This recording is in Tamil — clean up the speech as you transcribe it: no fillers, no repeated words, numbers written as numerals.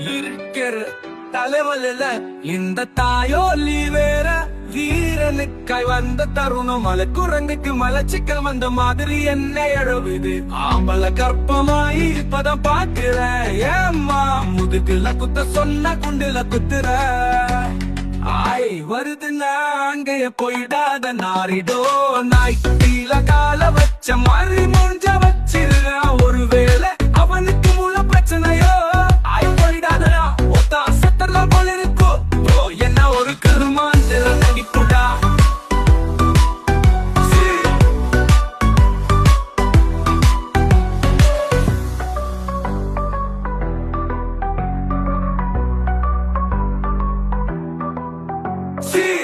இருக்கிற தலைவலில இந்த தாயோலி வேற வீரனுக்காய் வந்த தருணம் மலை குரங்குக்கு மலைச்சிக்கல் வந்த மாதிரி என்ன எழுவுது ஆம்பளை கற்பமாயி இப்பதான் பாக்குற ஏம்மா முதுகுல குத்த சொன்ன குண்டுல குத்துற ஆய் வருதுன்னா அங்கேய போயிடாத நாரிடோ நாய்க்குட்டியில கால வச்ச மாதிரி மூஞ்ச வச்சிருக்க ஒருவேளை அவனுக்கு மூல பிரச்சனையோ